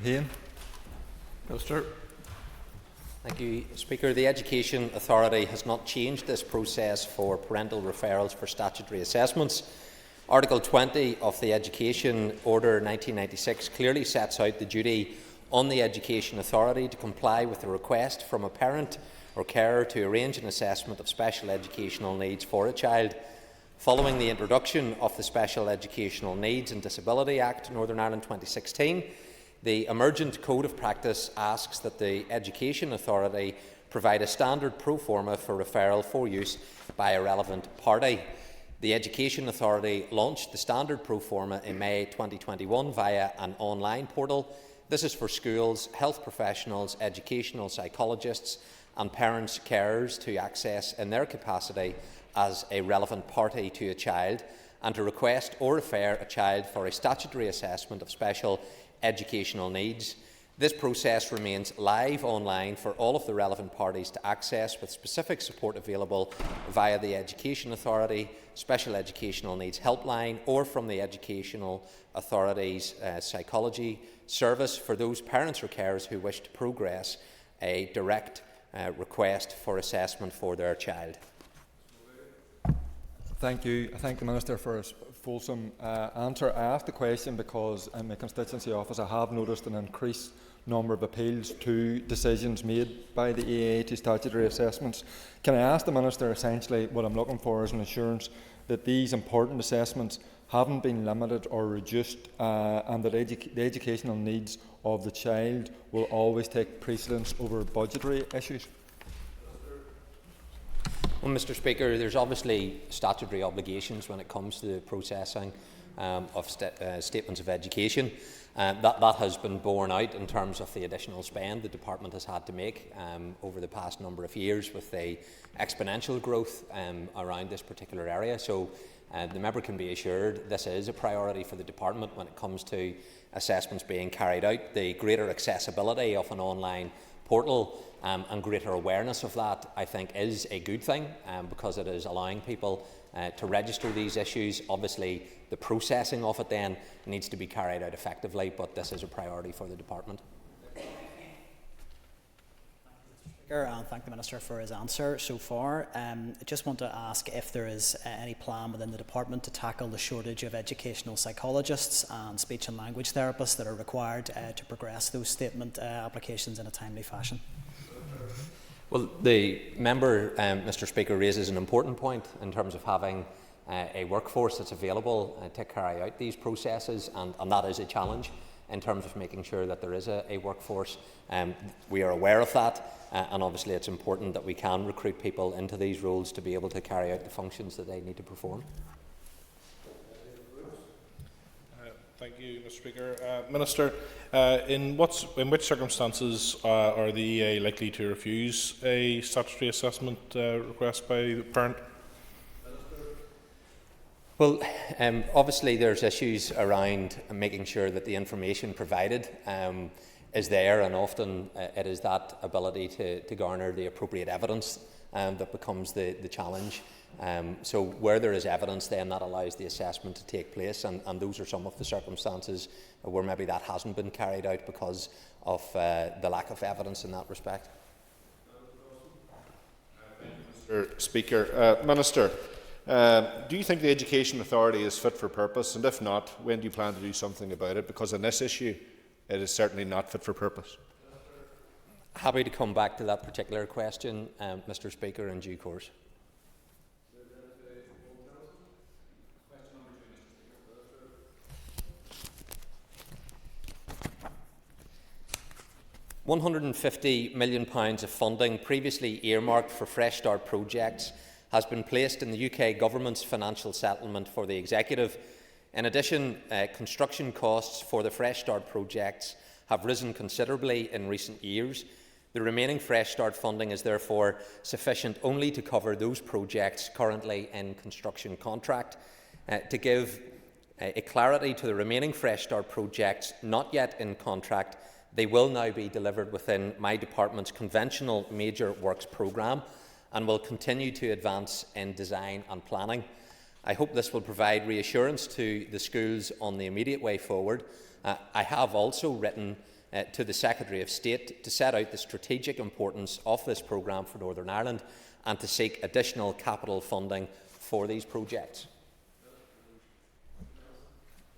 Ian. Minister. Thank you, Speaker. The Education Authority has not changed this process for parental referrals for statutory assessments. Article 20 of the Education Order 1996 clearly sets out the duty on the Education Authority to comply with the request from a parent or carer to arrange an assessment of special educational needs for a child. Following the introduction of the Special Educational Needs and Disability Act, Northern Ireland 2016, the emergent Code of Practice asks that the Education Authority provide a standard pro forma for referral for use by a relevant party. The Education Authority launched the standard pro forma in May 2021 via an online portal. This is for schools, health professionals, educational psychologists and parents carers to access in their capacity as a relevant party to a child and to request or refer a child for a statutory assessment of special educational needs. This process remains live online for all of the relevant parties to access, with specific support available via the Education Authority Special Educational Needs Helpline or from the Educational Authority's Psychology Service for those parents or carers who wish to progress a direct request for assessment for their child. Thank you. I thank the Minister for his fulsome answer. I asked the question because in my constituency office I have noticed an increased number of appeals to decisions made by the EAA to statutory assessments. Can I ask the Minister, essentially what I'm looking for is an assurance that these important assessments haven't been limited or reduced and that the educational needs of the child will always take precedence over budgetary issues? Well, Mr. Speaker, there's obviously statutory obligations when it comes to the processing of statements of education. That has been borne out in terms of the additional spend the Department has had to make over the past number of years with the exponential growth around this particular area. So the member can be assured this is a priority for the Department when it comes to assessments being carried out. The greater accessibility of an online portal and greater awareness of that, I think, is a good thing because it is allowing people to register these issues. Obviously, the processing of it then needs to be carried out effectively, but this is a priority for the Department. And thank the Minister for his answer so far. I just want to ask if there is any plan within the Department to tackle the shortage of educational psychologists and speech and language therapists that are required to progress those statement applications in a timely fashion. Well, the member, Mr. Speaker, raises an important point in terms of having a workforce that's available to carry out these processes, and that is a challenge in terms of making sure that there is a workforce. We are aware of that, and obviously it's important that we can recruit people into these roles to be able to carry out the functions that they need to perform. Thank you, Mr. Speaker. Minister, in which circumstances are the EA likely to refuse a statutory assessment request by the parent? Well, obviously there's issues around making sure that the information provided is there, and often it is that ability to garner the appropriate evidence that becomes the challenge. So where there is evidence, then that allows the assessment to take place, and those are some of the circumstances where maybe that hasn't been carried out because of the lack of evidence in that respect. Thank you, Mr. Speaker. Minister, do you think the Education Authority is fit for purpose, and if not, when do you plan to do something about it? Because on this issue, it is certainly not fit for purpose. Happy to come back to that particular question, Mr. Speaker, in due course. £150 million of funding previously earmarked for Fresh Start projects has been placed in the UK Government's financial settlement for the Executive. In addition, construction costs for the Fresh Start projects have risen considerably in recent years. The remaining Fresh Start funding is therefore sufficient only to cover those projects currently in construction contract. To give a clarity to the remaining Fresh Start projects not yet in contract, they will now be delivered within my department's conventional major works programme and will continue to advance in design and planning. I hope this will provide reassurance to the schools on the immediate way forward. I have also written to the Secretary of State to set out the strategic importance of this programme for Northern Ireland and to seek additional capital funding for these projects.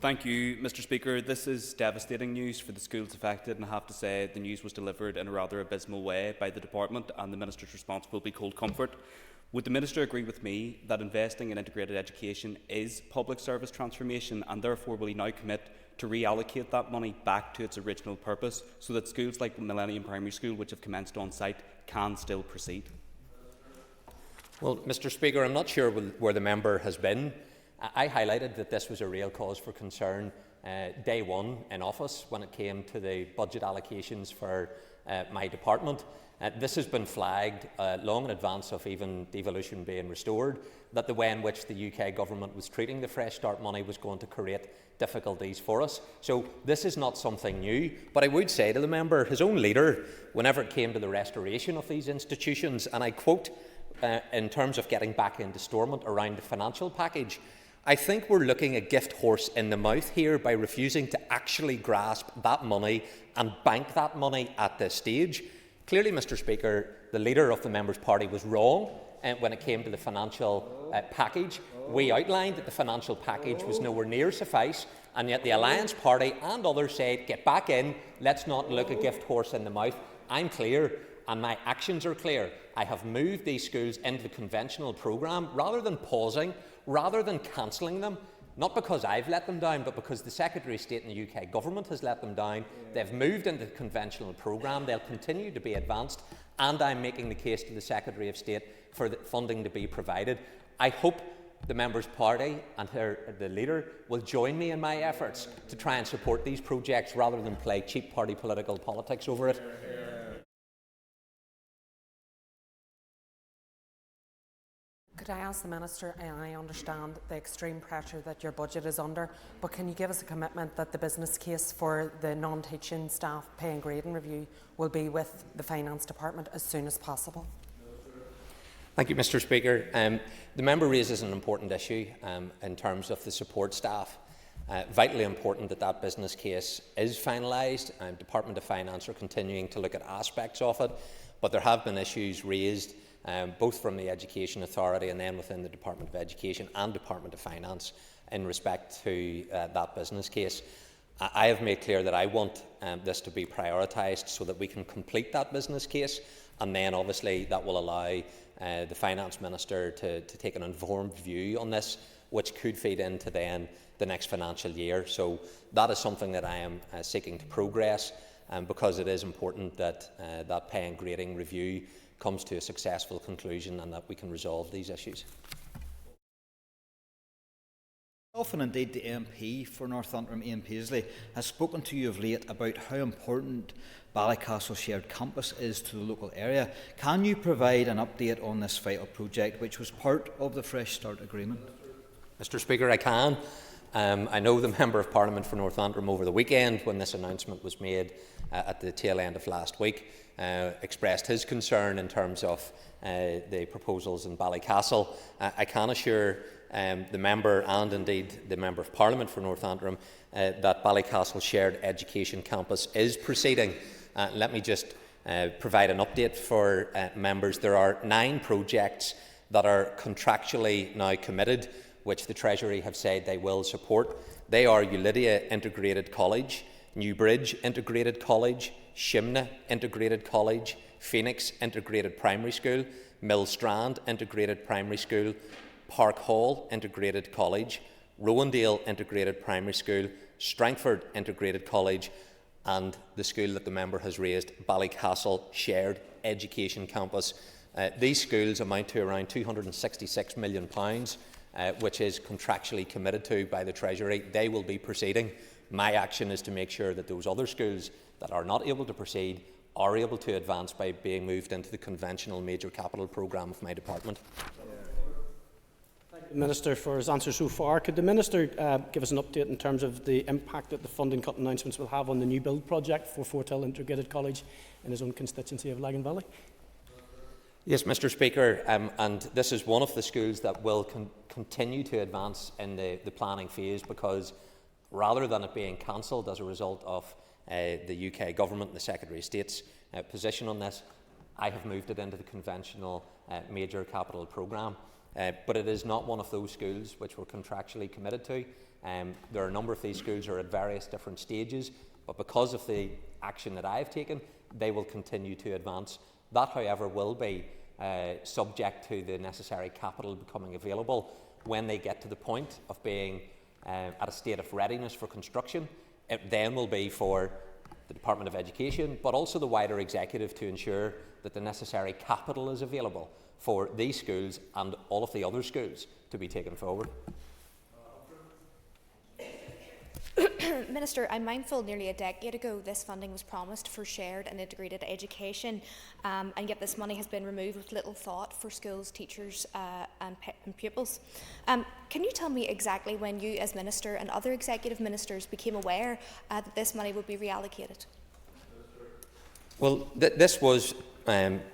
Thank you, Mr. Speaker. This is devastating news for the schools affected, and I have to say the news was delivered in a rather abysmal way by the Department, and the Minister's response will be cold comfort. Would the Minister agree with me that investing in integrated education is public service transformation, and therefore will he now commit to reallocate that money back to its original purpose so that schools like Millennium Primary School, which have commenced on site, can still proceed? Well, Mr. Speaker, I'm not sure where the member has been. I highlighted that this was a real cause for concern day one in office when it came to the budget allocations for my department. This has been flagged long in advance of even devolution being restored, that the way in which the UK government was treating the Fresh Start money was going to create difficulties for us. So this is not something new, but I would say to the member, his own leader, whenever it came to the restoration of these institutions, and I quote, in terms of getting back into Stormont around the financial package, I think we're looking a gift horse in the mouth here by refusing to actually grasp that money and bank that money at this stage. Clearly, Mr. Speaker, the leader of the member's party was wrong when it came to the financial package. We outlined that the financial package was nowhere near suffice, and yet the Alliance Party and others said, get back in, let's not look a gift horse in the mouth. I'm clear, and my actions are clear. I have moved these schools into the conventional programme rather than pausing, rather than cancelling them, not because I've let them down, but because the Secretary of State and the UK Government has let them down. They've moved into the conventional programme, they'll continue to be advanced, and I'm making the case to the Secretary of State for the funding to be provided. I hope the member's party and the leader will join me in my efforts to try and support these projects rather than play cheap party political politics over it. Could I ask the Minister, and I understand the extreme pressure that your budget is under, but can you give us a commitment that the business case for the non-teaching staff pay and grading review will be with the Finance Department as soon as possible? Thank you, Mr. Speaker. The member raises an important issue in terms of the support staff. Vitally important that that business case is finalised. Department of Finance are continuing to look at aspects of it, but there have been issues raised both from the Education Authority and then within the Department of Education and Department of Finance in respect to that business case. I have made clear that I want this to be prioritised so that we can complete that business case, and then obviously that will allow the Finance Minister to take an informed view on this, which could feed into then the next financial year. So that is something that I am seeking to progress, because it is important that that pay and grading review comes to a successful conclusion and that we can resolve these issues. Often indeed the MP for North Antrim, Ian Paisley, has spoken to you of late about how important Ballycastle Shared Campus is to the local area. Can you provide an update on this vital project, which was part of the Fresh Start agreement? Mr. Speaker, I can. I know the Member of Parliament for North Antrim over the weekend, when this announcement was made at the tail end of last week, expressed his concern in terms of the proposals in Ballycastle. I can assure the member and indeed the Member of Parliament for North Antrim that Ballycastle Shared Education Campus is proceeding. Let me just provide an update for members. There are 9 projects that are contractually now committed, which the Treasury have said they will support. They are Ulidia Integrated College, Newbridge Integrated College, Shimna Integrated College, Phoenix Integrated Primary School, Millstrand Integrated Primary School, Park Hall Integrated College, Rowandale Integrated Primary School, Strangford Integrated College, and the school that the member has raised, Ballycastle Shared Education Campus. These schools amount to around £266 million, which is contractually committed to by the Treasury. They will be proceeding. My action is to make sure that those other schools that are not able to proceed are able to advance by being moved into the conventional major capital programme of my department. Thank you, Minister, for his answer so far. Could the Minister give us an update in terms of the impact that the funding cut announcements will have on the new build project for Forthill Integrated College in his own constituency of Lagan Valley? Yes, Mr. Speaker, and this is one of the schools that will continue to advance in the planning phase, because rather than it being cancelled as a result of the UK Government and the Secretary of State's position on this. I have moved it into the conventional major capital programme, but it is not one of those schools which we're contractually committed to. There are a number of these schools are at various different stages, but because of the action that I've taken, they will continue to advance. That, however, will be subject to the necessary capital becoming available when they get to the point of being at a state of readiness for construction. It then will be for the Department of Education, but also the wider executive, to ensure that the necessary capital is available for these schools and all of the other schools to be taken forward. Minister, I'm mindful nearly a decade ago this funding was promised for shared and integrated education, and yet this money has been removed with little thought for schools, teachers and pupils. Can you tell me exactly when you as Minister and other executive ministers became aware that this money would be reallocated? Well, this was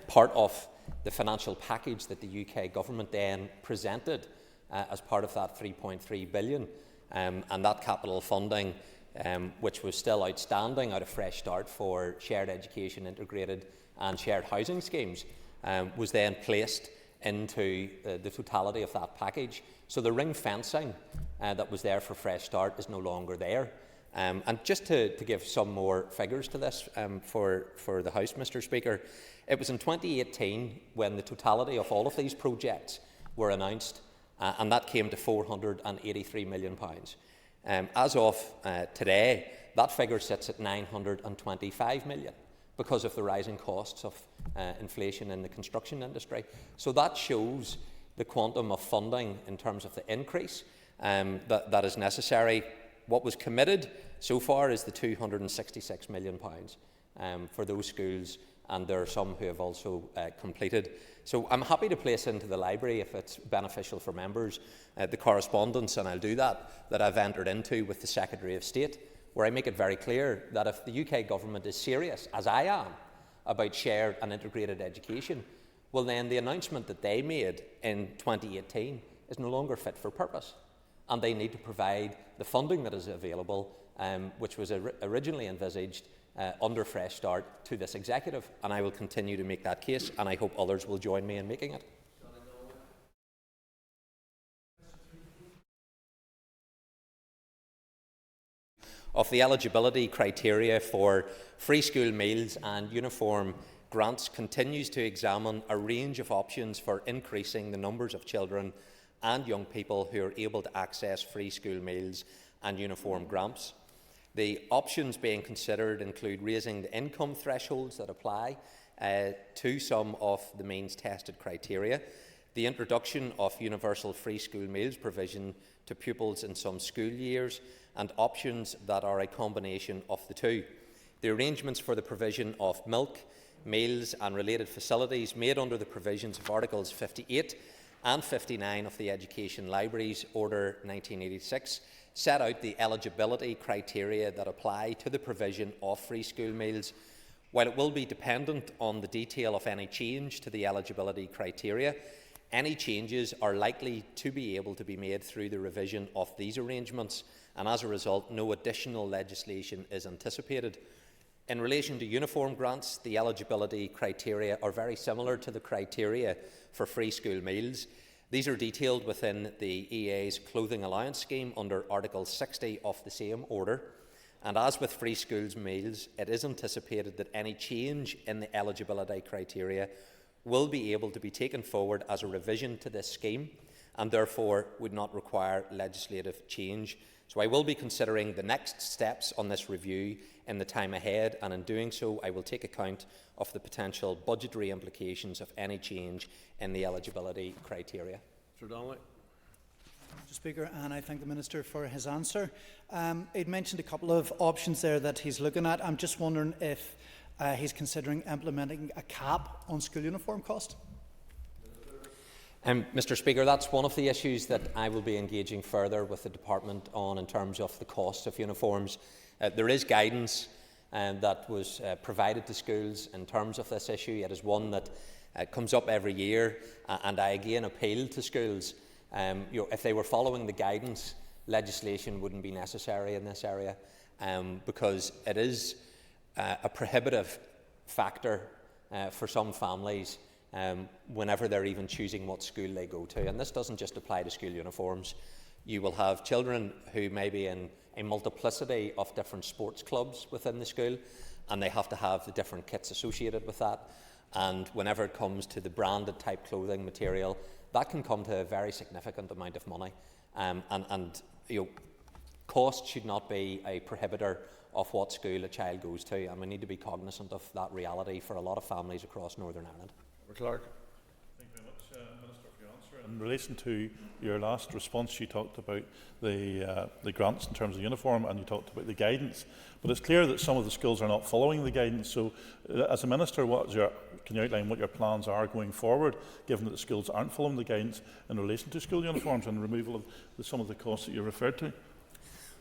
part of the financial package that the UK Government then presented as part of that 3.3 billion. And that capital funding, which was still outstanding out of Fresh Start for shared education, integrated and shared housing schemes, was then placed into the totality of that package. So the ring fencing that was there for Fresh Start is no longer there. And just to give some more figures to this for the House, Mr. Speaker, it was in 2018 when the totality of all of these projects were announced, and that came to £483 million. As of today, that figure sits at £925 million because of the rising costs of inflation in the construction industry. So that shows the quantum of funding in terms of the increase that is necessary. What was committed so far is the £266 million for those schools, and there are some who have also completed. So I'm happy to place into the library, if it's beneficial for members, the correspondence, and I'll do that I've entered into with the Secretary of State, where I make it very clear that if the UK Government is serious, as I am, about shared and integrated education, well then the announcement that they made in 2018 is no longer fit for purpose, and they need to provide the funding that is available, which was originally envisaged under Fresh Start, to this executive, and I will continue to make that case, and I hope others will join me in making it. Of the eligibility criteria for free school meals and uniform grants continues to examine a range of options for increasing the numbers of children and young people who are able to access free school meals and uniform grants. The options being considered include raising the income thresholds that apply to some of the means-tested criteria, the introduction of universal free school meals provision to pupils in some school years, and options that are a combination of the two. The arrangements for the provision of milk, meals and related facilities made under the provisions of Articles 58 and 59 of the Education Libraries Order 1986 set out the eligibility criteria that apply to the provision of free school meals. While it will be dependent on the detail of any change to the eligibility criteria, any changes are likely to be able to be made through the revision of these arrangements, and as a result, no additional legislation is anticipated. In relation to uniform grants, the eligibility criteria are very similar to the criteria for free school meals. These are detailed within the EA's Clothing Allowance Scheme under Article 60 of the same order. And as with free schools meals, it is anticipated that any change in the eligibility criteria will be able to be taken forward as a revision to this scheme, and therefore would not require legislative change. So I will be considering the next steps on this review in the time ahead, and in doing so I will take account of the potential budgetary implications of any change in the eligibility criteria. Mr. Donnelly. Mr. Speaker, and I thank the Minister for his answer. He'd mentioned a couple of options there that he's looking at. I'm just wondering if he's considering implementing a cap on school uniform cost. Mr. Speaker, that's one of the issues that I will be engaging further with the Department on in terms of the cost of uniforms. There is guidance that was provided to schools in terms of this issue. It is one that comes up every year, and I again appeal to schools. If they were following the guidance, legislation wouldn't be necessary in this area. because it is a prohibitive factor for some families whenever they're even choosing what school they go to. And this doesn't just apply to school uniforms. You will have children who may be in a multiplicity of different sports clubs within the school, and they have to have the different kits associated with that. And whenever it comes to the branded type clothing material, that can come to a very significant amount of money. And you know, cost should not be a prohibitor of what school a child goes to, and we need to be cognizant of that reality for a lot of families across Northern Ireland. Clark. Thank you very much, Minister, for your answer. In relation to your last response, you talked about the grants in terms of uniform, and you talked about the guidance. But it's clear that some of the schools are not following the guidance. So, as a minister, can you outline what your plans are going forward, given that the schools aren't following the guidance in relation to school uniforms and removal of some of the costs that you referred to?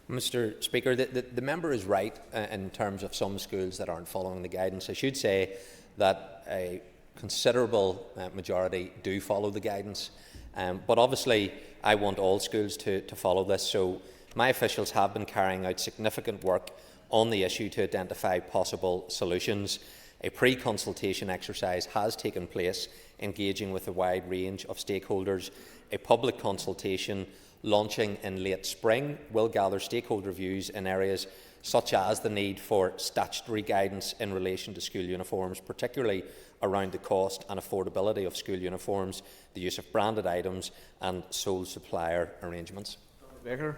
Mr. Speaker, the member is right in terms of some schools that aren't following the guidance. I should say that a considerable majority do follow the guidance, but obviously I want all schools to follow this. So my officials have been carrying out significant work on the issue to identify possible solutions. A pre-consultation exercise has taken place, engaging with a wide range of stakeholders. A public consultation launching in late spring will gather stakeholder views in areas such as the need for statutory guidance in relation to school uniforms, particularly around the cost and affordability of school uniforms, the use of branded items and sole supplier arrangements. Baker.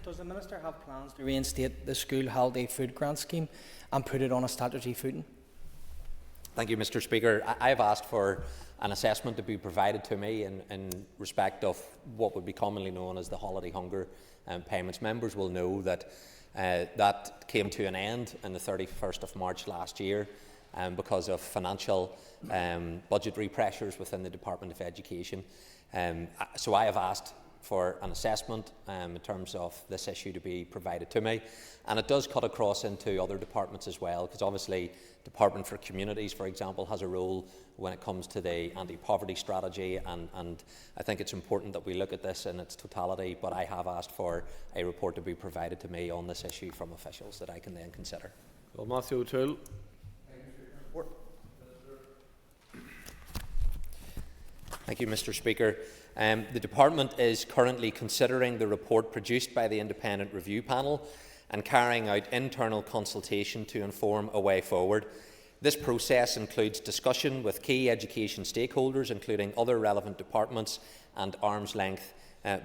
Does the Minister have plans to reinstate the school holiday food grant scheme and put it on a statutory footing? Thank you, Mr. Speaker. I have asked for an assessment to be provided to me in respect of what would be commonly known as the holiday hunger payments. Members will know that that came to an end on the 31st of March last year because of financial budgetary pressures within the Department of Education. So I have asked for an assessment in terms of this issue to be provided to me, and it does cut across into other departments as well, because obviously Department for Communities, for example, has a role when it comes to the anti-poverty strategy, and I think it's important that we look at this in its totality, but I have asked for a report to be provided to me on this issue from officials that I can then consider. Well, Matthew O'Toole. Thank you, Mr. Speaker. The Department is currently considering the report produced by the Independent Review Panel and carrying out internal consultation to inform a way forward. This process includes discussion with key education stakeholders, including other relevant departments and arm's-length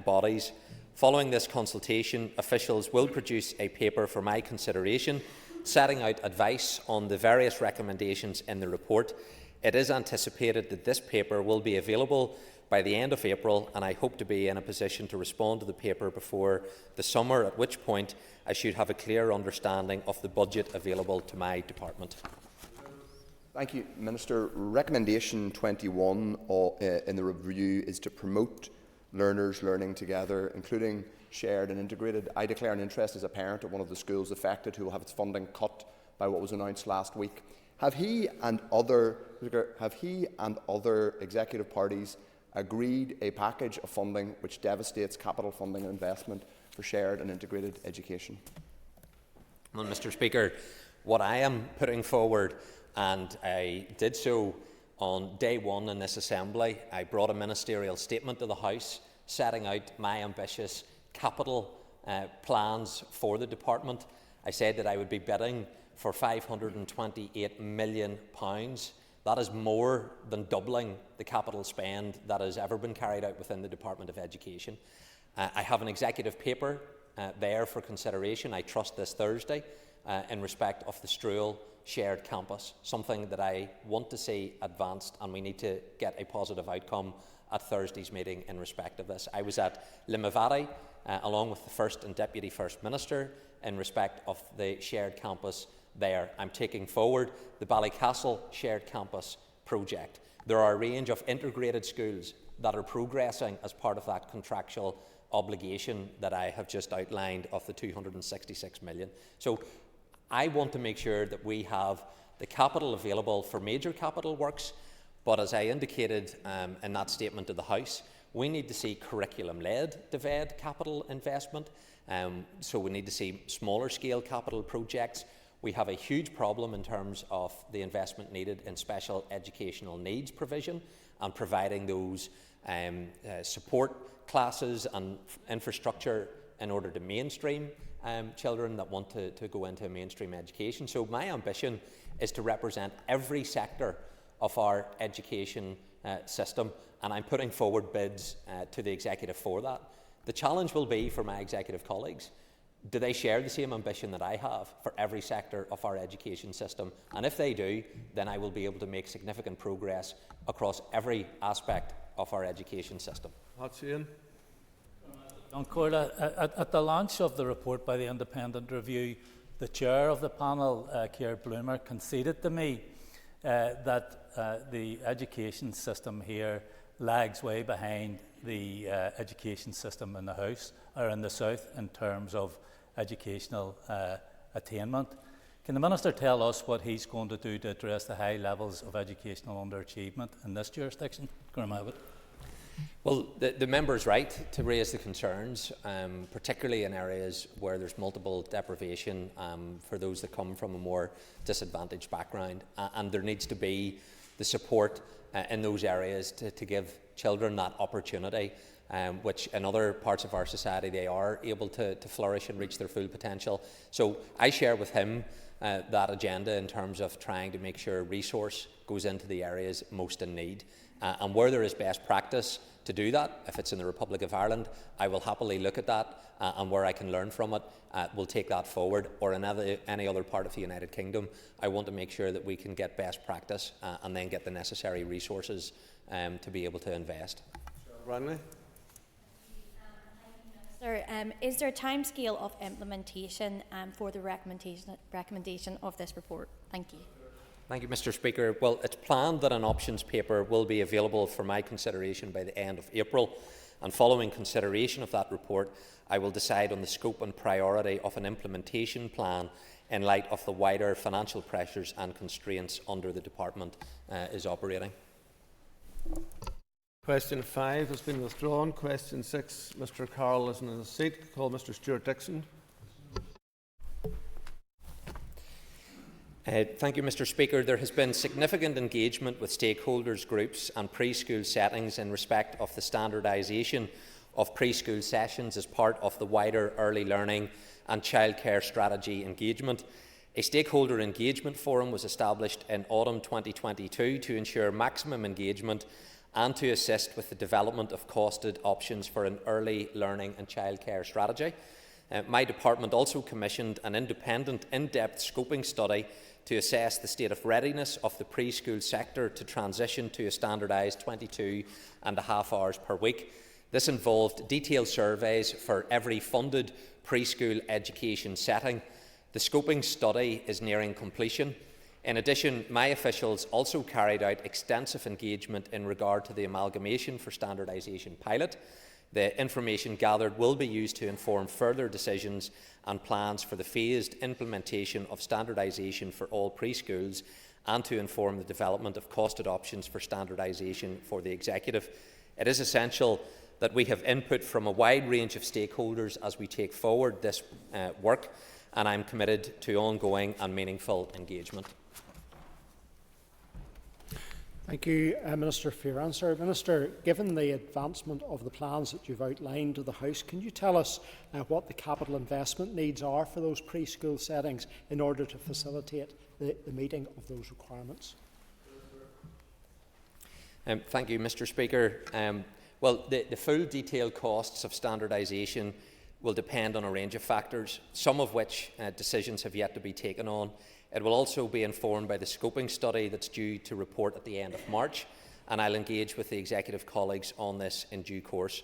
bodies. Following this consultation, officials will produce a paper for my consideration, setting out advice on the various recommendations in the report. It is anticipated that this paper will be available by the end of April, and I hope to be in a position to respond to the paper before the summer, at which point I should have a clear understanding of the budget available to my department. Thank you, Minister. Recommendation 21 in the review is to promote learners learning together, including shared and integrated. I declare an interest as a parent at one of the schools affected who will have its funding cut by what was announced last week. Have he and other executive parties agreed a package of funding which devastates capital funding and investment for shared and integrated education? Well, Mr. Speaker, what I am putting forward, and I did so on day one in this Assembly, I brought a ministerial statement to the House setting out my ambitious capital plans for the department. I said that I would be bidding for £528 million. That is more than doubling the capital spend that has ever been carried out within the Department of Education. I have an executive paper there for consideration, I trust this Thursday, in respect of the Strual shared campus, something that I want to see advanced, and we need to get a positive outcome at Thursday's meeting in respect of this. I was at Limavady along with the First and Deputy First Minister in respect of the shared campus there. I'm taking forward the Ballycastle shared campus project. There are a range of integrated schools that are progressing as part of that contractual obligation that I have just outlined of the 266 million. So I want to make sure that we have the capital available for major capital works, but as I indicated in that statement to the House, We need to see curriculum-led DVED capital investment, so we need to see smaller scale capital projects. We have a huge problem in terms of the investment needed in special educational needs provision and providing those support classes and infrastructure in order to mainstream children that want to go into a mainstream education. So my ambition is to represent every sector of our education system, and I'm putting forward bids to the executive for that. The challenge will be for my executive colleagues. Do they share the same ambition that I have for every sector of our education system? And if they do, then I will be able to make significant progress across every aspect of our education system. At the launch of the report by the independent review, the chair of the panel, Keir Bloomer, conceded to me that the education system here lags way behind the education system in the House or in the South in terms of educational attainment. Can the Minister tell us what he's going to do to address the high levels of educational underachievement in this jurisdiction? Well, the member is right to raise the concerns, particularly in areas where there's multiple deprivation for those that come from a more disadvantaged background, and there needs to be the support in those areas to give children that opportunity, which in other parts of our society they are able to flourish and reach their full potential. So I share with him that agenda in terms of trying to make sure resource goes into the areas most in need. And where there is best practice to do that, if it's in the Republic of Ireland, I will happily look at that, and where I can learn from it, we'll take that forward. Or in any other part of the United Kingdom, I want to make sure that we can get best practice and then get the necessary resources to be able to invest. Sir, is there a timescale of implementation for the recommendation of this report? Thank you. Thank you, Mr. Speaker. Well, it's planned that an options paper will be available for my consideration by the end of April, and following consideration of that report, I will decide on the scope and priority of an implementation plan in light of the wider financial pressures and constraints under the Department is operating. Question 5 has been withdrawn. Question 6, Mr. Carroll is in his seat. Call Mr. Stuart Dixon. Thank you, Mr. Speaker. There has been significant engagement with stakeholders groups and preschool settings in respect of the standardisation of preschool sessions as part of the wider early learning and childcare strategy engagement. A stakeholder engagement forum was established in autumn 2022 to ensure maximum engagement and to assist with the development of costed options for an early learning and childcare strategy. My department also commissioned an independent, in-depth scoping study to assess the state of readiness of the preschool sector to transition to a standardised 22.5 hours per week. This involved detailed surveys for every funded preschool education setting. The scoping study is nearing completion. In addition, my officials also carried out extensive engagement in regard to the amalgamation for standardisation pilot. The information gathered will be used to inform further decisions and plans for the phased implementation of standardisation for all preschools and to inform the development of costed options for standardisation for the Executive. It is essential that we have input from a wide range of stakeholders as we take forward this work, and I am committed to ongoing and meaningful engagement. Thank you, Minister, for your answer. Minister, given the advancement of the plans that you've outlined to the House, can you tell us what the capital investment needs are for those preschool settings in order to facilitate the meeting of those requirements? Thank you, Mr. Speaker. Well, the full detailed costs of standardisation will depend on a range of factors, some of which decisions have yet to be taken on. It will also be informed by the scoping study that's due to report at the end of March, and I'll engage with the executive colleagues on this in due course.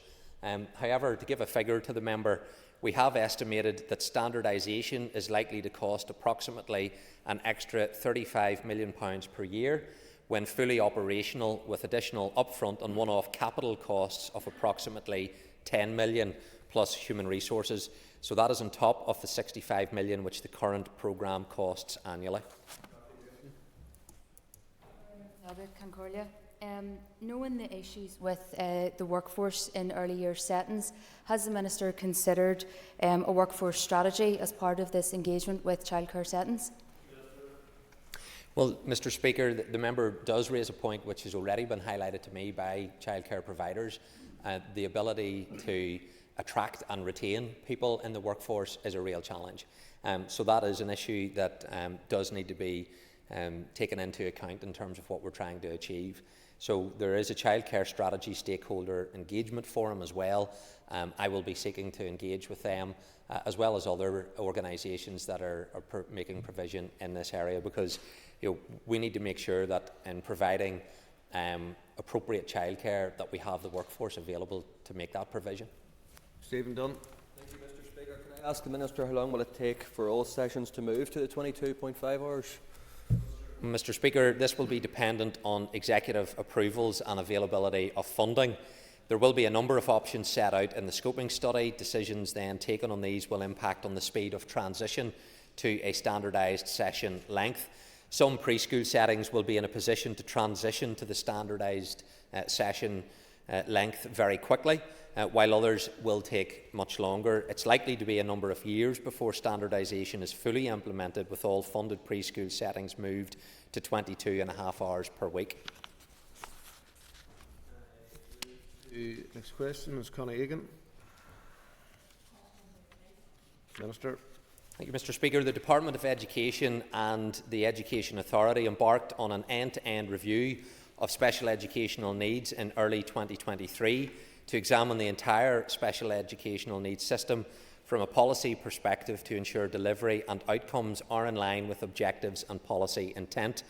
However, to give a figure to the member, we have estimated that standardisation is likely to cost approximately an extra £35 million per year when fully operational, with additional upfront and one-off capital costs of approximately £10 million plus human resources. So that is on top of the £65 million which the current programme costs annually. Concordia. Knowing the issues with the workforce in early years settings, has the Minister considered a workforce strategy as part of this engagement with childcare settings? Well, Mr Speaker, the member does raise a point which has already been highlighted to me by childcare providers. The ability to attract and retain people in the workforce is a real challenge. So that is an issue that does need to be taken into account in terms of what we're trying to achieve. So there is a childcare strategy stakeholder engagement forum as well. I will be seeking to engage with them as well as other organisations that are making provision in this area, because we need to make sure that in providing appropriate childcare that we have the workforce available to make that provision. Stephen Dunn. Thank you, Mr Speaker. Can I ask the Minister how long will it take for all sessions to move to the 22.5 hours? Mr Speaker, this will be dependent on executive approvals and availability of funding. There will be a number of options set out in the scoping study. Decisions then taken on these will impact on the speed of transition to a standardised session length. Some preschool settings will be in a position to transition to the standardised session length very quickly, while others will take much longer. It's likely to be a number of years before standardisation is fully implemented, with all funded preschool settings moved to 22.5 hours per week. The next question is Connie Egan. Minister. Thank you, Mr Speaker. The Department of Education and the Education Authority embarked on an end-to-end review of special educational needs in early 2023 to examine the entire special educational needs system from a policy perspective to ensure delivery and outcomes are in line with objectives and policy intent.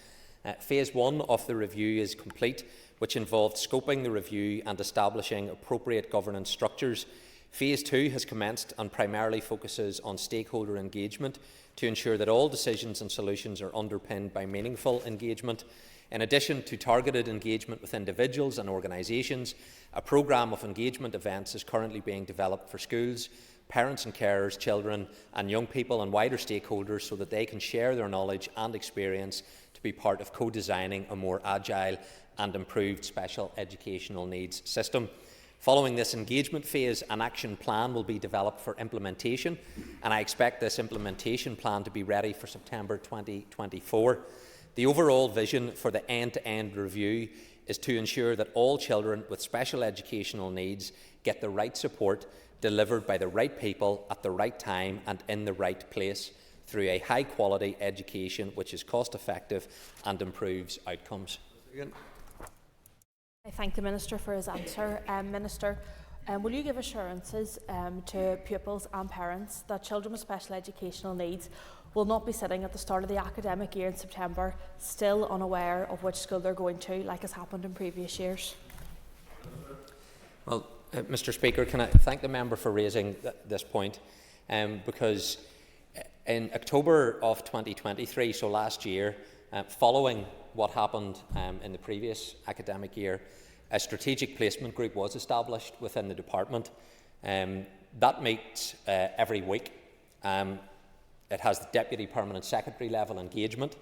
Phase 1 of the review is complete, which involved scoping the review and establishing appropriate governance structures. Phase 2 has commenced and primarily focuses on stakeholder engagement to ensure that all decisions and solutions are underpinned by meaningful engagement. In addition to targeted engagement with individuals and organisations, a programme of engagement events is currently being developed for schools, parents and carers, children and young people and wider stakeholders, so that they can share their knowledge and experience to be part of co-designing a more agile and improved special educational needs system. Following this engagement phase, an action plan will be developed for implementation, and I expect this implementation plan to be ready for September 2024. The overall vision for the end-to-end review is to ensure that all children with special educational needs get the right support delivered by the right people at the right time and in the right place through a high-quality education which is cost-effective and improves outcomes. I thank the Minister for his answer. Minister, will you give assurances to pupils and parents that children with special educational needs will not be sitting at the start of the academic year in September still unaware of which school they're going to, like has happened in previous years? Well, Mr Speaker, can I thank the member for raising this point, because in October of 2023, so last year, following what happened in the previous academic year, a strategic placement group was established within the department. That meets every week. It has the Deputy Permanent Secretary level engagement.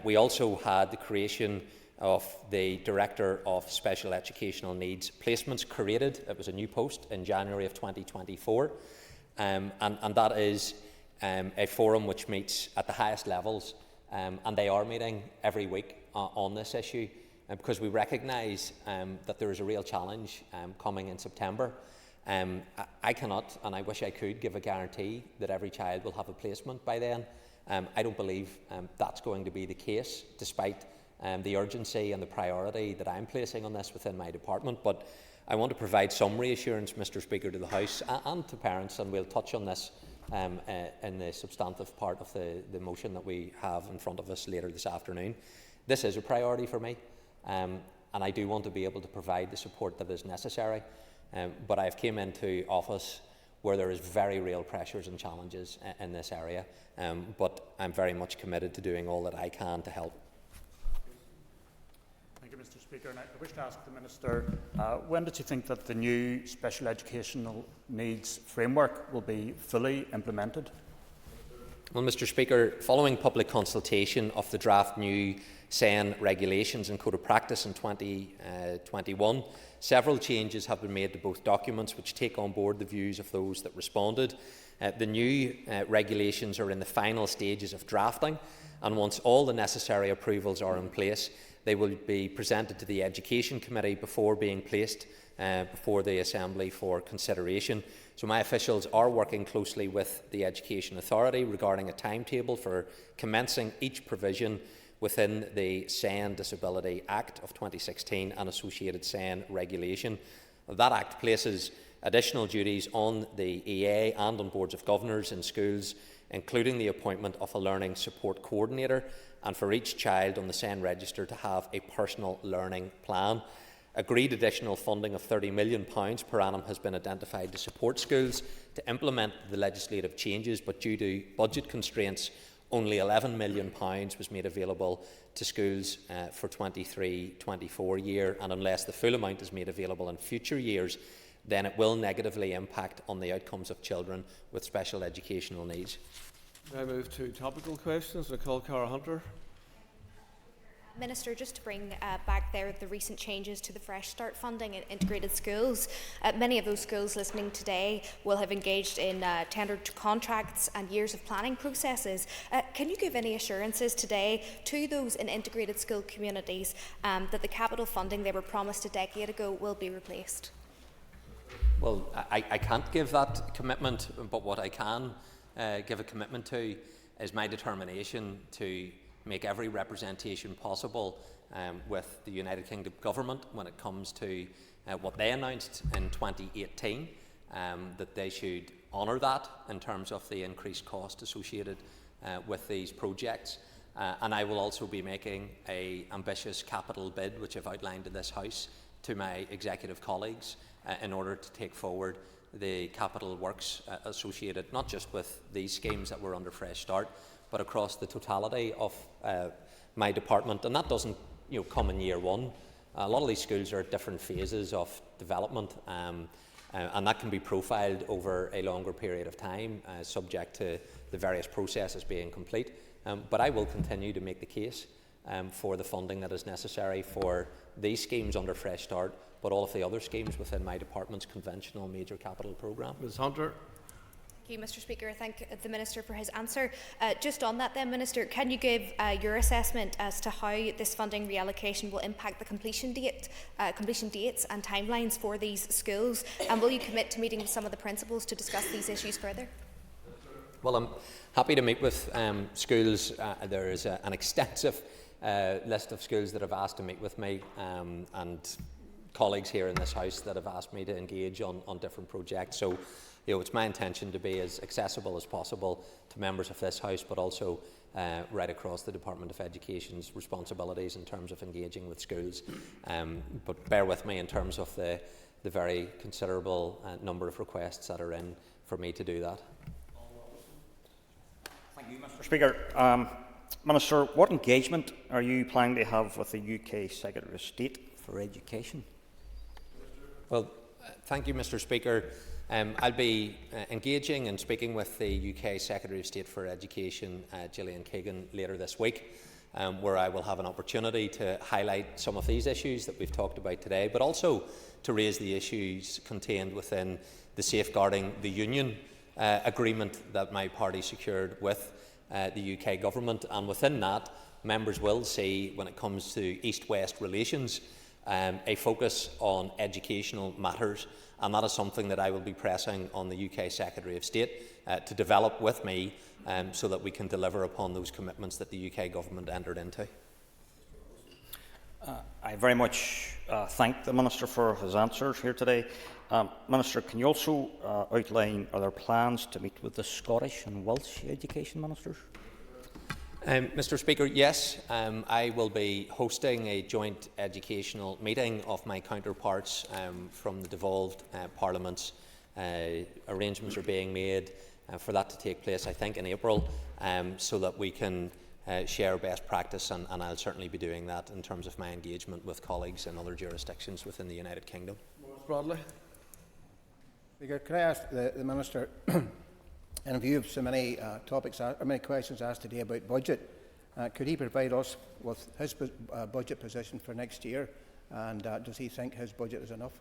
We also had the creation of the Director of Special Educational Needs Placements created. It was a new post in January of 2024. And that is a forum which meets at the highest levels, and they are meeting every week on this issue, because we recognise that there is a real challenge coming in September. I cannot, and I wish I could, give a guarantee that every child will have a placement by then. I don't believe that's going to be the case, despite the urgency and the priority that I'm placing on this within my department. But I want to provide some reassurance, Mr Speaker, to the House and to parents, and we'll touch on this in the substantive part of the motion that we have in front of us later this afternoon. This is a priority for me, and I do want to be able to provide the support that is necessary. But I've came into office where there is very real pressures and challenges in this area, but I'm very much committed to doing all that I can to help. Thank you, Mr Speaker. And I wish to ask the Minister, when does he think that the new special educational needs framework will be fully implemented? Well, Mr Speaker, following public consultation of the draft new SEN regulations and code of practice in 2021, several changes have been made to both documents which take on board the views of those that responded. The new regulations are in the final stages of drafting, and once all the necessary approvals are in place, they will be presented to the Education Committee before being placed before the Assembly for consideration. So my officials are working closely with the Education Authority regarding a timetable for commencing each provision within the SEN Disability Act of 2016 and associated SEN regulation. That Act places additional duties on the EA and on boards of governors in schools, including the appointment of a learning support coordinator, and for each child on the SEN register to have a personal learning plan. Agreed additional funding of £30 million per annum has been identified to support schools to implement the legislative changes, but due to budget constraints, only £11 million was made available to schools for 23-24 year, and unless the full amount is made available in future years, then it will negatively impact on the outcomes of children with special educational needs. I move to topical questions. I call Cara Hunter. Minister, just to bring back there the recent changes to the Fresh Start funding in integrated schools. Many of those schools listening today will have engaged in tendered contracts and years of planning processes. Can you give any assurances today to those in integrated school communities that the capital funding they were promised a decade ago will be replaced? Well, I can't give that commitment, but what I can give a commitment to is my determination to make every representation possible with the United Kingdom Government when it comes to what they announced in 2018, that they should honour that in terms of the increased cost associated with these projects. And I will also be making an ambitious capital bid, which I've outlined in this House, to my executive colleagues in order to take forward the capital works associated not just with these schemes that were under Fresh Start, but across the totality of my department. And that doesn't come in year one. A lot of these schools are at different phases of development, and that can be profiled over a longer period of time, subject to the various processes being complete. But I will continue to make the case for the funding that is necessary for these schemes under Fresh Start, but all of the other schemes within my department's conventional major capital programme. Ms Hunter. Thank you, Mr Speaker. I thank the Minister for his answer. Just on that then, Minister, can you give your assessment as to how this funding reallocation will impact the completion dates and timelines for these schools? And will you commit to meeting with some of the principals to discuss these issues further? Well, I'm happy to meet with schools. There is an extensive list of schools that have asked to meet with me, and colleagues here in this House that have asked me to engage on different projects. So, it's my intention to be as accessible as possible to members of this House, but also right across the Department of Education's responsibilities in terms of engaging with schools. But bear with me in terms of the very considerable number of requests that are in for me to do that. Thank you, Mr Speaker. Minister, what engagement are you planning to have with the UK Secretary of State for Education? Well, thank you, Mr Speaker. I'll be engaging and speaking with the UK Secretary of State for Education, Gillian Keegan, later this week, where I will have an opportunity to highlight some of these issues that we've talked about today, but also to raise the issues contained within the Safeguarding the Union agreement that my party secured with the UK Government. And within that, members will see, when it comes to East-West relations, a focus on educational matters, and that is something that I will be pressing on the UK Secretary of State to develop with me so that we can deliver upon those commitments that the UK Government entered into. I very much thank the Minister for his answers here today. Minister, can you also outline, are there plans to meet with the Scottish and Welsh Education Ministers? Mr Speaker, yes, I will be hosting a joint educational meeting of my counterparts from the devolved parliaments. Arrangements are being made for that to take place, I think, in April, so that we can share best practice, and I'll certainly be doing that in terms of my engagement with colleagues in other jurisdictions within the United Kingdom. Broadley. Speaker, can I ask the Minister, In view of so many many questions asked today about budget, could he provide us with his budget position for next year, and does he think his budget is enough?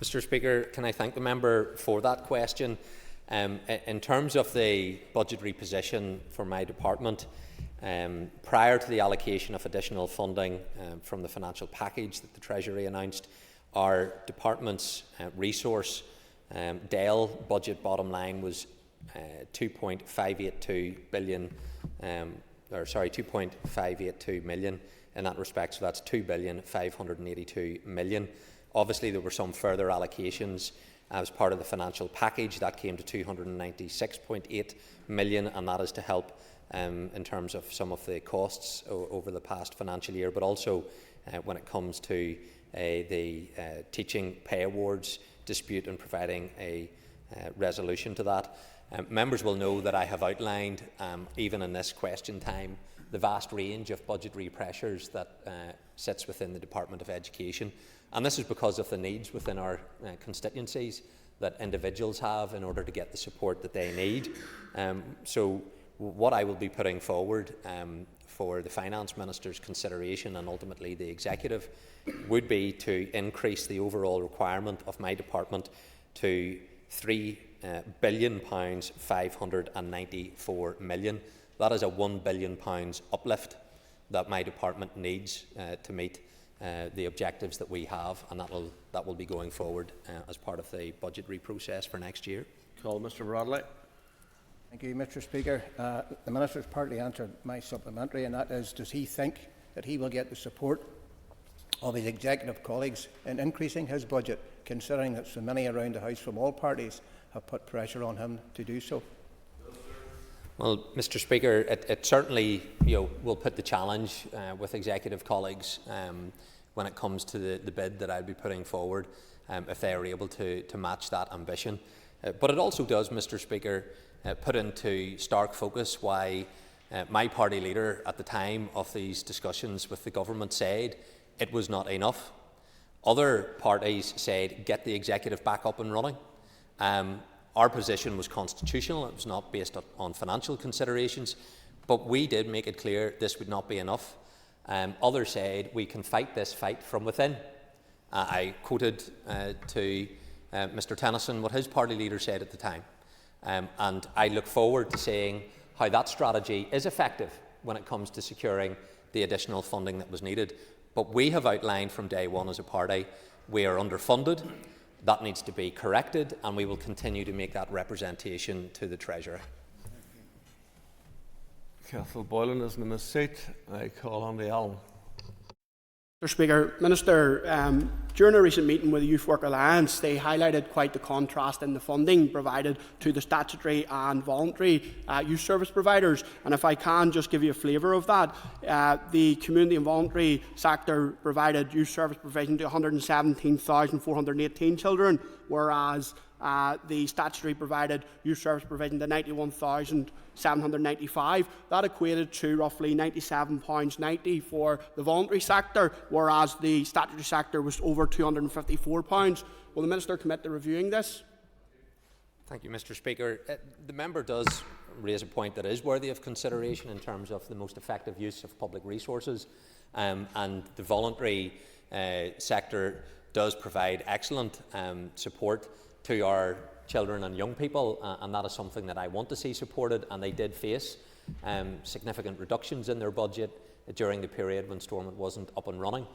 Mr. Speaker, can I thank the member for that question? In terms of the budgetary position for my department, prior to the allocation of additional funding from the financial package that the Treasury announced, our department's resource DEL budget bottom line was 2.582 billion, sorry, 2.582 million in that respect. So that's 2.582 billion. Obviously, there were some further allocations as part of the financial package that came to 296.8 million, and that is to help in terms of some of the costs over the past financial year, but also when it comes to the teaching pay awards dispute and providing a resolution to that. Members will know that I have outlined, even in this question time, the vast range of budgetary pressures that sits within the Department of Education. And this is because of the needs within our constituencies that individuals have in order to get the support that they need. So what I will be putting forward for the Finance Minister's consideration and ultimately the Executive would be to increase the overall requirement of my department to £3 billion 594 million. That is a £1 billion uplift that my department needs to meet the objectives that we have, and that will be going forward as part of the budgetary process for next year. Call Mr. Bradley. Thank you, Mr. Speaker. The Minister has partly answered my supplementary, and that is, does he think that he will get the support of his executive colleagues in increasing his budget, considering that so many around the House from all parties have put pressure on him to do so? Well, Mr. Speaker, it certainly will put the challenge with executive colleagues when it comes to the bid that I'll be putting forward, if they are able to match that ambition. But it also does, Mr. Speaker, put into stark focus why my party leader at the time of these discussions with the government said it was not enough. Other parties said get the executive back up and running. Our position was constitutional. It was not based on financial considerations, but we did make it clear this would not be enough. Others said we can fight this fight from within. I quoted to Mr. Tennyson what his party leader said at the time, and I look forward to seeing how that strategy is effective when it comes to securing the additional funding that was needed. But we have outlined from day one as a party we are underfunded. That needs to be corrected, and we will continue to make that representation to the Treasurer. Cathal Boylan is in his seat. I call Andy Allen. Mr. Speaker, Minister, during a recent meeting with the Youth Work Alliance, they highlighted quite the contrast in the funding provided to the statutory and voluntary youth service providers. And if I can just give you a flavour of that, the community and voluntary sector provided youth service provision to 117,418 children, whereas the statutory provided youth service provision to 91,795. That equated to roughly £97.90 for the voluntary sector, whereas the statutory sector was over £254. Will the Minister commit to reviewing this? Thank you, Mr. Speaker. The member does raise a point that is worthy of consideration in terms of the most effective use of public resources, and the voluntary sector does provide excellent support to our children and young people, and that is something that I want to see supported, and they did face significant reductions in their budget during the period when Stormont wasn't up and running.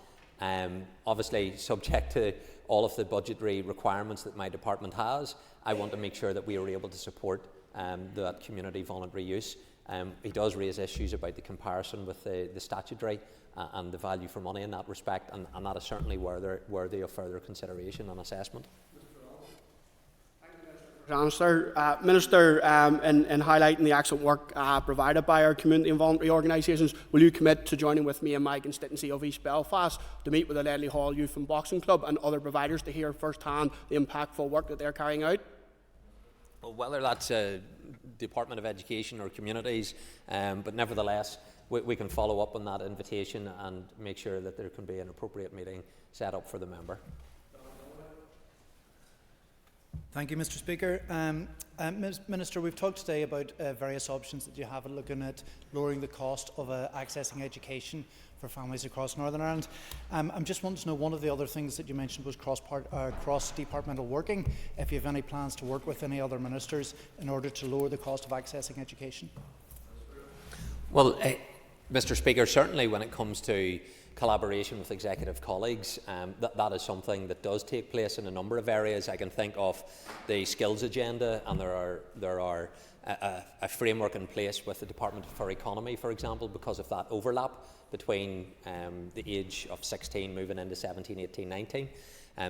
Obviously, subject to all of the budgetary requirements that my department has, I want to make sure that we are able to support that community voluntary use. He does raise issues about the comparison with the statutory and the value for money in that respect, and that is certainly worthy of further consideration and assessment. Minister, in highlighting the excellent work provided by our community and voluntary organisations, will you commit to joining with me in my constituency of East Belfast to meet with the Ledley Hall Youth and Boxing Club and other providers to hear firsthand the impactful work that they're carrying out? Well, whether that's Department of Education or communities, but nevertheless, we can follow up on that invitation and make sure that there can be an appropriate meeting set up for the member. Thank you, Mr. Speaker. Minister, we've talked today about various options that you have in looking at lowering the cost of accessing education for families across Northern Ireland. I'm just wanting to know, one of the other things that you mentioned was cross-departmental working, if you have any plans to work with any other ministers in order to lower the cost of accessing education. Well, Mr. Speaker, certainly when it comes to collaboration with executive colleagues, that is something that does take place in a number of areas. I can think of the skills agenda, and there are a framework in place with the Department for Economy, for example, because of that overlap between the age of 16 moving into 17, 18, 19.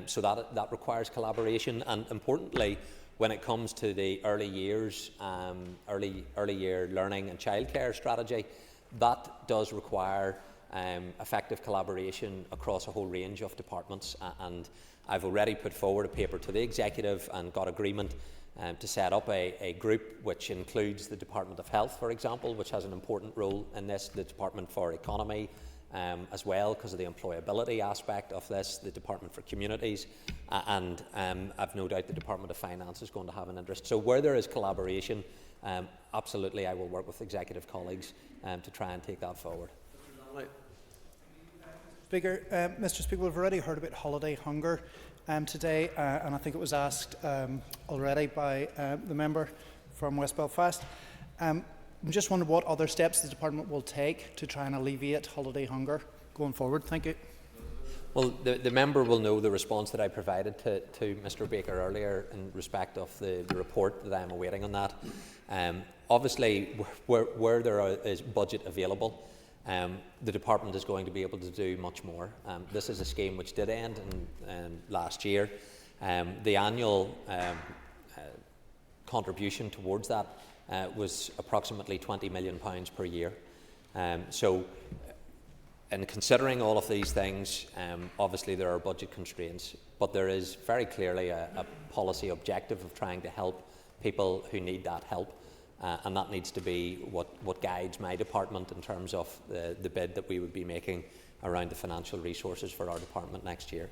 So that requires collaboration, and importantly, when it comes to the early years, early year learning and childcare strategy, that does require effective collaboration across a whole range of departments, and I've already put forward a paper to the executive and got agreement to set up a group which includes the Department of Health, for example, which has an important role in this, the Department for Economy as well, because of the employability aspect of this, the Department for Communities, and I've no doubt the Department of Finance is going to have an interest. So where there is collaboration, absolutely I will work with executive colleagues to try and take that forward. Speaker, Mr. Speaker, we've already heard about holiday hunger today, and I think it was asked already by the member from West Belfast. I'm just wondering what other steps the department will take to try and alleviate holiday hunger going forward. Thank you. Well, the member will know the response that I provided to Mr. Baker earlier in respect of the report that I am awaiting on that. Obviously, where there is budget available, the department is going to be able to do much more. This is a scheme which did end last year. The annual contribution towards that was approximately £20 million per year. So, in considering all of these things, obviously there are budget constraints, but there is very clearly a policy objective of trying to help people who need that help. And that needs to be what guides my department in terms of the bid that we would be making around the financial resources for our department next year.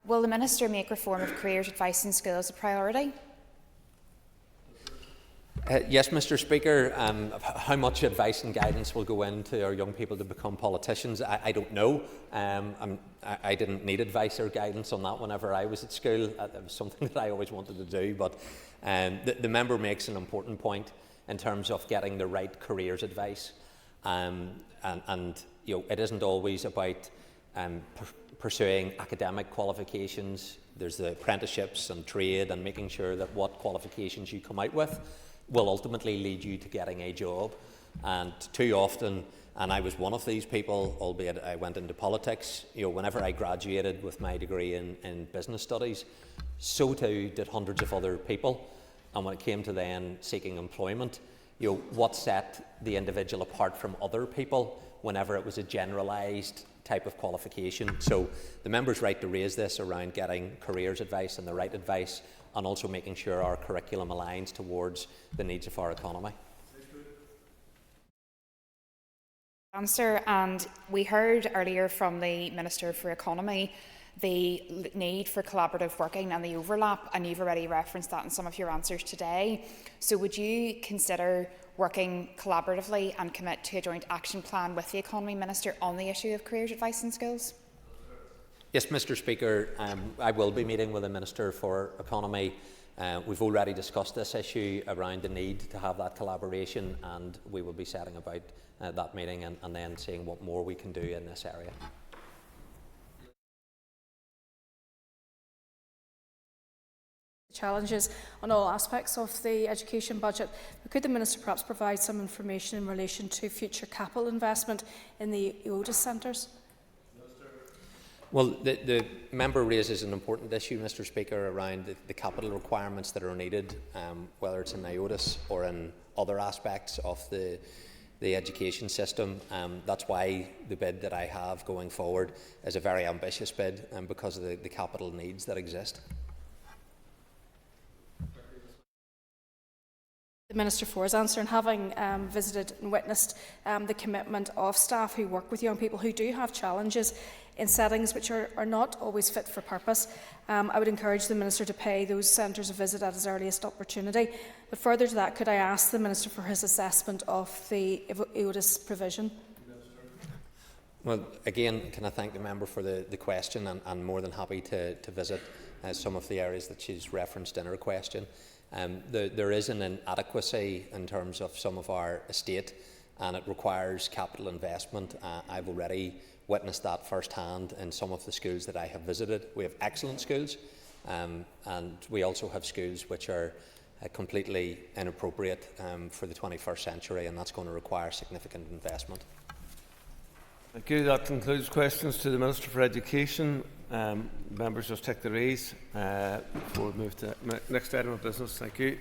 Will the Minister make reform of careers advice and skills a priority? Yes, Mr. Speaker. How much advice and guidance will go into our young people to become politicians, I don't know. I didn't need advice or guidance on that whenever I was at school. It was something that I always wanted to do. But the member makes an important point in terms of getting the right careers advice. And you know, it isn't always about pursuing academic qualifications. There's the apprenticeships and trade, and making sure that what qualifications you come out with will ultimately lead you to getting a job. And too often, and I was one of these people, albeit I went into politics, you know, whenever I graduated with my degree in business studies, so too did hundreds of other people. And when it came to then seeking employment, you know, what set the individual apart from other people whenever it was a generalised type of qualification? So the member's right to raise this around getting careers advice and the right advice, and also making sure our curriculum aligns towards the needs of our economy. Answer, and we heard earlier from the Minister for Economy the need for collaborative working and the overlap, and you've already referenced that in some of your answers today. So would you consider working collaboratively and commit to a joint action plan with the Economy Minister on the issue of careers advice and skills? Yes, Mr. Speaker, I will be meeting with the Minister for Economy. We've already discussed this issue around the need to have that collaboration, and we will be setting about that meeting and then seeing what more we can do in this area. Challenges on all aspects of the education budget. Could the Minister perhaps provide some information in relation to future capital investment in the EODIS centres? Well, the member raises an important issue, Mr. Speaker, around the capital requirements that are needed, whether it's in IODIS or in other aspects of the education system. That's why the bid that I have going forward is a very ambitious bid, because of the capital needs that exist. the Minister for his answer, and having visited and witnessed the commitment of staff who work with young people who do have challenges in settings which are not always fit for purpose. I would encourage the Minister to pay those centres a visit at his earliest opportunity. But further to that, could I ask the Minister for his assessment of the EODIS provision? Well, again, can I thank the member for the question, and I'm more than happy to visit some of the areas that she's referenced in her question. There is an inadequacy in terms of some of our estate, and it requires capital investment. I've already witnessed that firsthand in some of the schools that I have visited. We have excellent schools, and we also have schools which are completely inappropriate for the 21st century, and that's going to require significant investment. Thank you. That concludes questions to the Minister for Education. Members just take the raise before we move to the next item of business. Thank you.